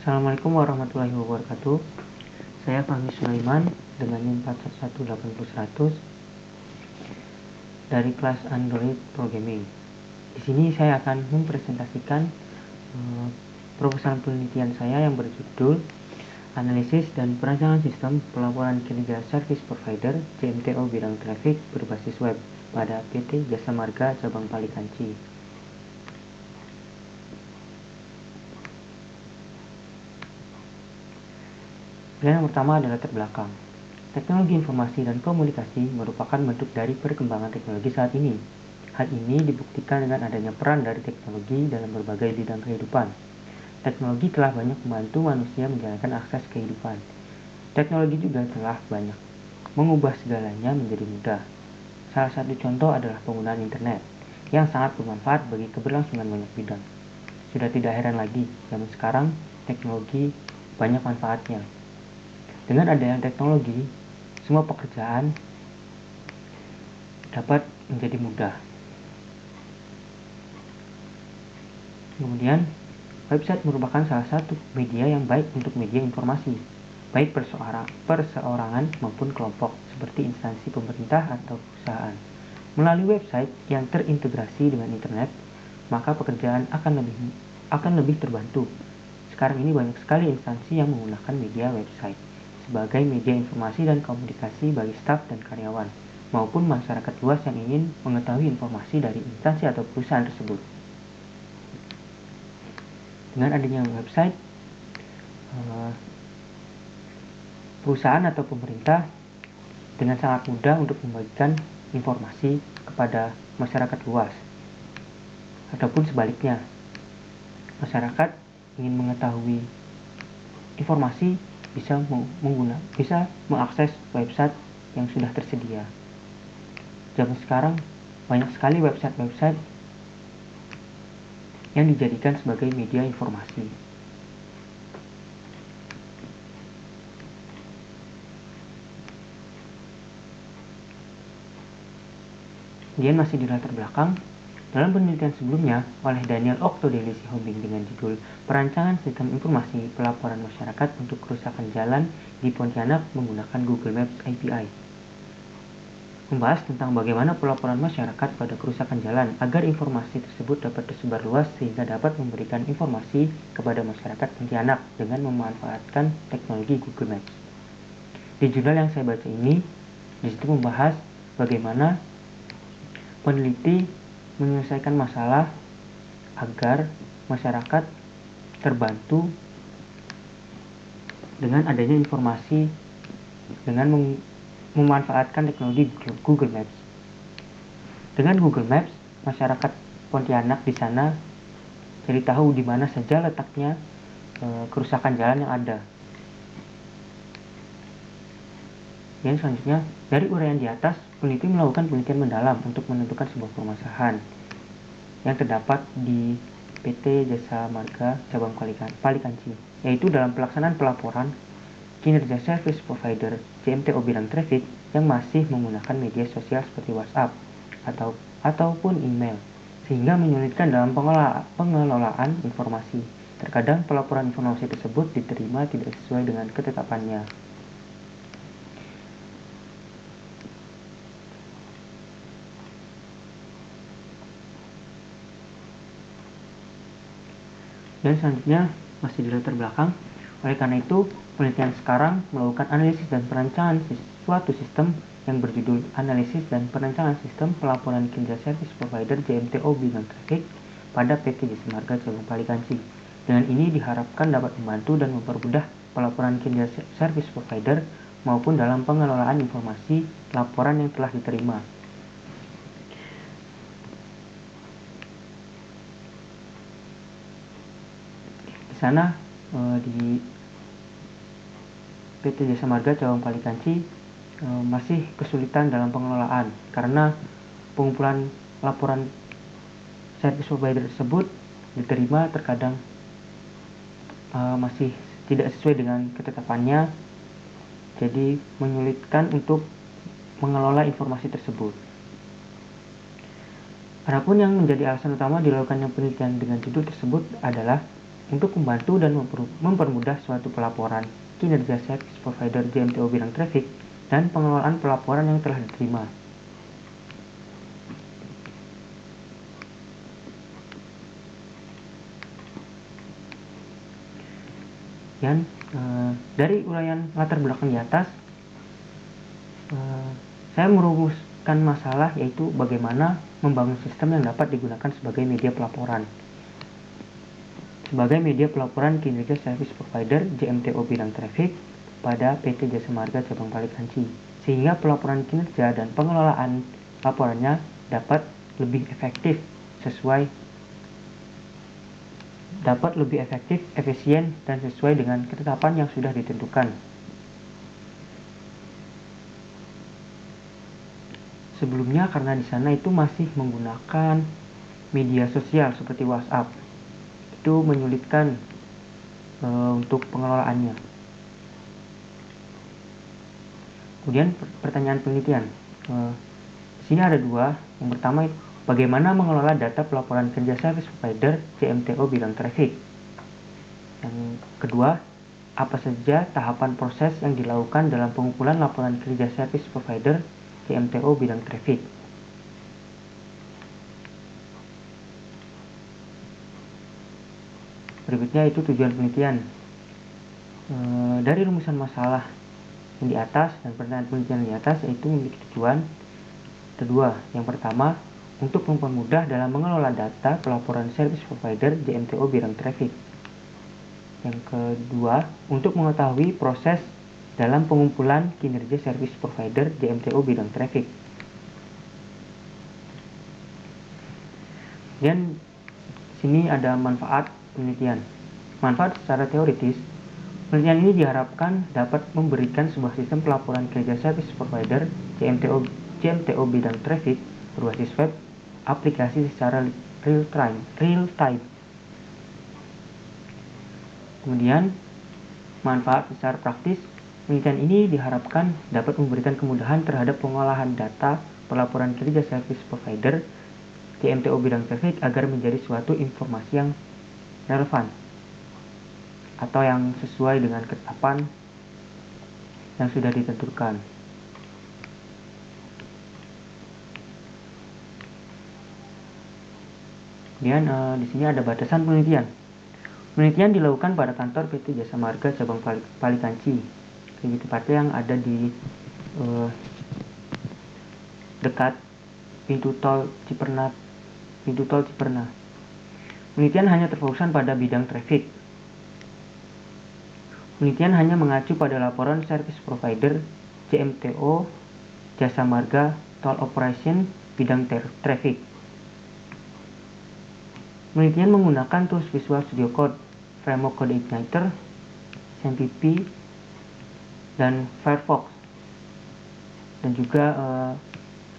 Assalamualaikum warahmatullahi wabarakatuh. Saya Fahmi Sulaiman dengan NIM 4180100 dari kelas Android Programming. Di sini saya akan mempresentasikan proposal penelitian saya yang berjudul Analisis dan Perancangan Sistem Pelaporan Kinerja Service Provider (JMTO) Bidang Traffic berbasis web pada PT Jasa Marga Cabang Palikanci. Yang pertama adalah latar belakang. Teknologi informasi dan komunikasi merupakan bentuk dari perkembangan teknologi saat ini. Hal ini dibuktikan dengan adanya peran dari teknologi dalam berbagai bidang kehidupan. Teknologi telah banyak membantu manusia menjalankan akses kehidupan. Teknologi juga telah banyak mengubah segalanya menjadi mudah. Salah satu contoh adalah penggunaan internet, yang sangat bermanfaat bagi keberlangsungan banyak bidang. Sudah tidak heran lagi, zaman sekarang teknologi banyak manfaatnya. Dengan adanya teknologi, semua pekerjaan dapat menjadi mudah. Kemudian, website merupakan salah satu media yang baik untuk media informasi, baik perseorangan maupun kelompok, seperti instansi pemerintah atau perusahaan. Melalui website yang terintegrasi dengan internet, maka pekerjaan akan lebih terbantu. Sekarang ini banyak sekali instansi yang menggunakan media website sebagai media informasi dan komunikasi bagi staf dan karyawan, maupun masyarakat luas yang ingin mengetahui informasi dari instansi atau perusahaan tersebut. Dengan adanya website, perusahaan atau pemerintah dengan sangat mudah untuk membagikan informasi kepada masyarakat luas. Ataupun sebaliknya, masyarakat ingin mengetahui informasi bisa mengakses website yang sudah tersedia. Zaman sekarang banyak sekali website-website yang dijadikan sebagai media informasi. Kemudian masih di latar belakang, dalam penelitian sebelumnya oleh Daniel Octodeli Sihombing dengan judul Perancangan Sistem Informasi Pelaporan Masyarakat untuk Kerusakan Jalan di Pontianak menggunakan Google Maps API, membahas tentang bagaimana pelaporan masyarakat pada kerusakan jalan agar informasi tersebut dapat tersebar luas sehingga dapat memberikan informasi kepada masyarakat Pontianak dengan memanfaatkan teknologi Google Maps. Di judul yang saya baca ini, disitu membahas bagaimana peneliti menyelesaikan masalah agar masyarakat terbantu dengan adanya informasi dengan memanfaatkan teknologi Google Maps. Dengan Google Maps, masyarakat Pontianak di sana jadi tahu di mana saja letaknya kerusakan jalan yang ada. Dan selanjutnya, dari uraian di atas, peneliti melakukan penelitian mendalam untuk menentukan sebuah permasalahan yang terdapat di PT Jasa Marga Cabang Palikanci, yaitu dalam pelaksanaan pelaporan kinerja service provider JMTO bidang traffic yang masih menggunakan media sosial seperti WhatsApp ataupun email, sehingga menyulitkan dalam pengelolaan informasi. Terkadang pelaporan informasi tersebut diterima tidak sesuai dengan ketetapannya. Dan selanjutnya masih di latar belakang, oleh karena itu penelitian sekarang melakukan analisis dan perancangan suatu sistem yang berjudul Analisis dan Perancangan Sistem Pelaporan Kinerja Service Provider JMTO Bidang Traffic pada PT Jasa Marga Cabang Palikanci. Dengan ini diharapkan dapat membantu dan mempermudah pelaporan kinerja service provider maupun dalam pengelolaan informasi laporan yang telah diterima. Di sana di PT Jasa Marga Cabang Palikanci masih kesulitan dalam pengelolaan karena pengumpulan laporan service provider tersebut diterima terkadang masih tidak sesuai dengan ketetapannya, jadi menyulitkan untuk mengelola informasi tersebut. Adapun yang menjadi alasan utama dilakukannya penelitian dengan judul tersebut adalah untuk membantu dan mempermudah suatu pelaporan kinerja service provider JMTO bidang traffic dan pengelolaan pelaporan yang telah diterima. Dan dari uraian latar belakang di atas, saya merumuskan masalah, yaitu bagaimana membangun sistem yang dapat digunakan sebagai media pelaporan. Sebagai media pelaporan kinerja service provider JMTO bidang traffic pada PT Jasa Marga Cabang Palikanci, sehingga pelaporan kinerja dan pengelolaan laporannya dapat lebih efektif, efisien, dan sesuai dengan ketetapan yang sudah ditentukan. Sebelumnya, karena di sana itu masih menggunakan media sosial seperti WhatsApp, itu menyulitkan untuk pengelolaannya. Kemudian pertanyaan penelitian. Di sini ada dua. Yang pertama, bagaimana mengelola data pelaporan kerja service provider JMTO bidang traffic. Yang kedua, apa saja tahapan proses yang dilakukan dalam pengumpulan laporan kerja service provider JMTO bidang traffic. Berikutnya itu tujuan penelitian. Dari rumusan masalah yang di atas dan pertanyaan penelitian di atas, yaitu memiliki tujuan. Kedua, yang pertama, untuk mempermudah dalam mengelola data pelaporan service provider JMTO bidang traffic. Yang kedua, untuk mengetahui proses dalam pengumpulan kinerja service provider JMTO bidang traffic. Dan sini ada manfaat penelitian. Manfaat secara teoritis, penelitian ini diharapkan dapat memberikan sebuah sistem pelaporan kerja service provider JMTO bidang traffic berbasis web aplikasi secara real time. Kemudian, manfaat secara praktis, penelitian ini diharapkan dapat memberikan kemudahan terhadap pengolahan data pelaporan kerja service provider JMTO bidang traffic agar menjadi suatu informasi yang relevan atau yang sesuai dengan ketetapan yang sudah ditentukan. Kemudian di sini ada batasan penelitian. Penelitian dilakukan pada kantor PT Jasa Marga Cabang Palikanci, lebih tepatnya yang ada di dekat pintu tol Ciperna. Penelitian hanya terfokuskan pada bidang traffic. Penelitian hanya mengacu pada laporan service provider JMTO Jasa Marga Toll Operation bidang traffic. Penelitian menggunakan tools Visual Studio Code, Framework Code Igniter, SMPP, dan Firefox, dan juga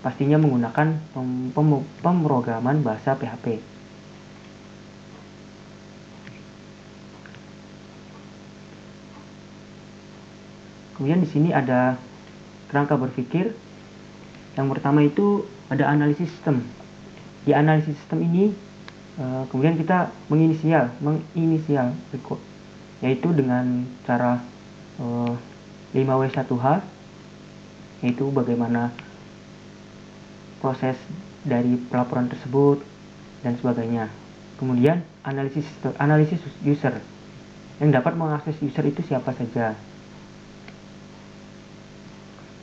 pastinya menggunakan pemrograman bahasa PHP. Kemudian di sini ada kerangka berpikir. Yang pertama itu ada analisis sistem. Di analisis sistem ini kemudian kita menginisial record, yaitu dengan cara 5W1H, yaitu bagaimana proses dari pelaporan tersebut dan sebagainya. Kemudian analisis user, yang dapat mengakses user itu siapa saja.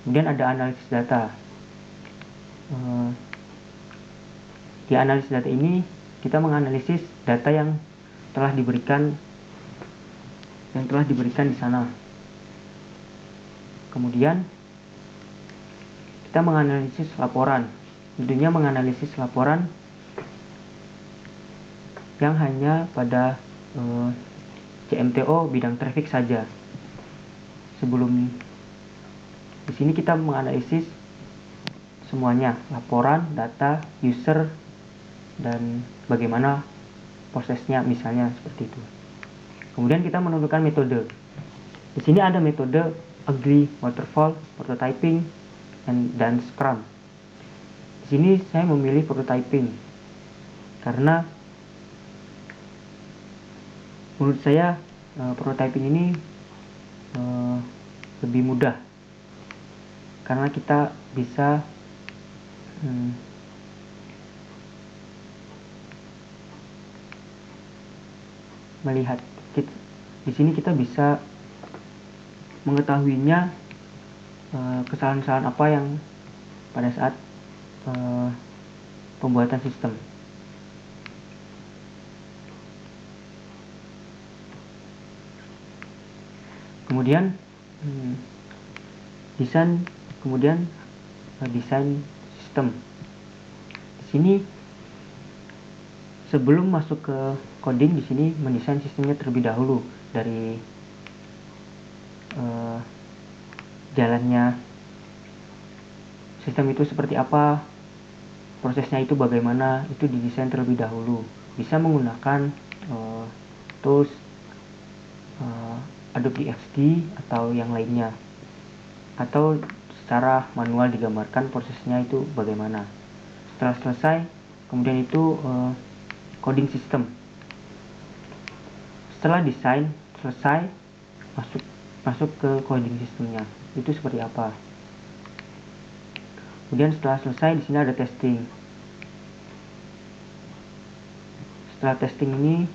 Kemudian ada analisis data. Di analisis data ini kita menganalisis data yang telah diberikan di sana. Kemudian kita menganalisis laporan. Tentunya menganalisis laporan yang hanya pada JMTO bidang traffic saja. Sebelum di sini kita menganalisis semuanya, laporan, data, user, dan bagaimana prosesnya, misalnya seperti itu. Kemudian kita menentukan metode. Di sini ada metode Agile, Waterfall, Prototyping, dan Scrum. Di sini saya memilih Prototyping karena menurut saya prototyping ini lebih mudah karena kita bisa melihat di sini kita bisa mengetahuinya kesalahan-kesalahan apa yang pada saat pembuatan sistem. Kemudian desain sistem. Di sini sebelum masuk ke coding, di sini mendesain sistemnya terlebih dahulu dari jalannya sistem itu seperti apa, prosesnya itu bagaimana, itu didesain terlebih dahulu. Bisa menggunakan tools Adobe XD atau yang lainnya, atau secara manual digambarkan prosesnya itu bagaimana. Setelah selesai, kemudian itu coding sistem. Setelah desain selesai, masuk ke coding sistemnya itu seperti apa. Kemudian setelah selesai, di sini ada testing. Setelah testing ini,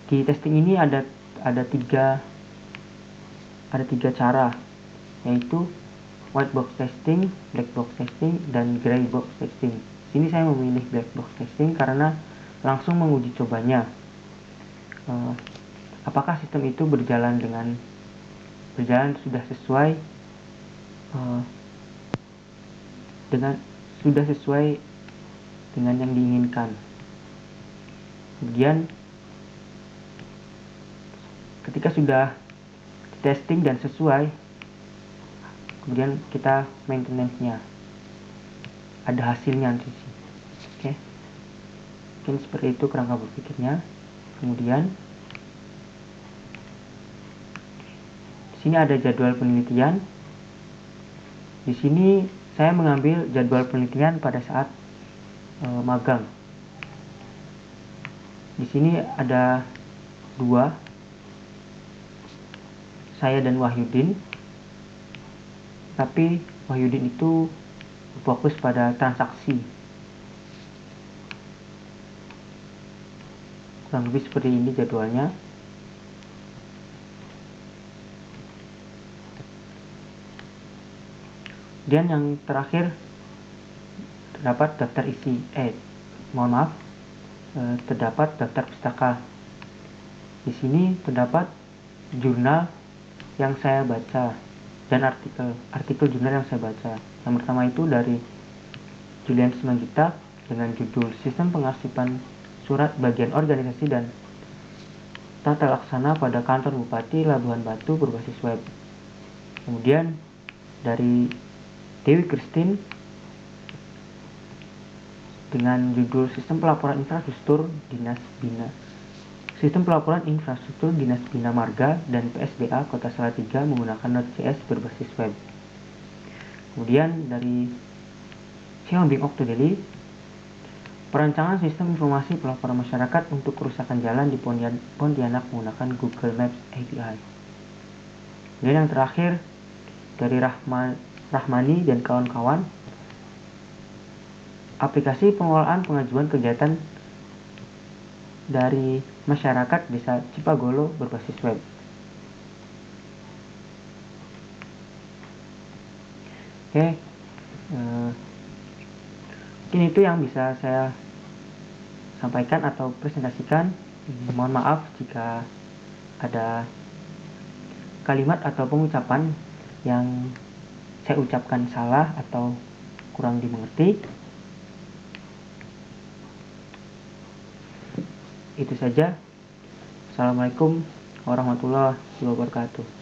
di testing ini ada tiga cara, yaitu white box testing, black box testing, dan gray box testing. Sini saya memilih black box testing karena langsung menguji cobanya. Apakah sistem itu berjalan sudah sesuai dengan yang diinginkan. Kemudian ketika sudah testing dan sesuai, kemudian kita maintenance-nya, ada hasilnya nanti. Oke. Mungkin seperti itu kerangka berpikirnya. Kemudian di sini ada jadwal penelitian. Di sini saya mengambil jadwal penelitian pada saat magang. Di sini ada dua, saya dan Wahyudin. Tapi Wahyudin itu fokus pada transaksi. Kurang lebih seperti ini jadwalnya. Dan yang terakhir terdapat daftar isi. Terdapat daftar pustaka. Di sini terdapat jurnal yang saya baca dan artikel jurnal yang saya baca. Yang pertama itu dari Julian Simanjuntak dengan judul Sistem Pengarsipan Surat Bagian Organisasi dan Tata Laksana pada Kantor Bupati Labuhan Batu berbasis web. Kemudian dari Dewi Christine dengan judul Sistem Pelaporan Infrastruktur Dinas Bina Marga dan PSBA Kota Salatiga menggunakan Node.js berbasis web. Kemudian dari Xiaobing Octodeli, perancangan sistem informasi pelaporan masyarakat untuk kerusakan jalan di Pontianak menggunakan Google Maps API. Dan yang terakhir dari Rahmani dan kawan-kawan, aplikasi pengelolaan pengajuan kegiatan dari masyarakat Desa Cipagolo berbasis web. Oke, mungkin itu yang bisa saya sampaikan atau presentasikan. Mohon maaf jika ada kalimat atau pengucapan yang saya ucapkan salah atau kurang dimengerti. Itu saja. Assalamualaikum warahmatullahi wabarakatuh.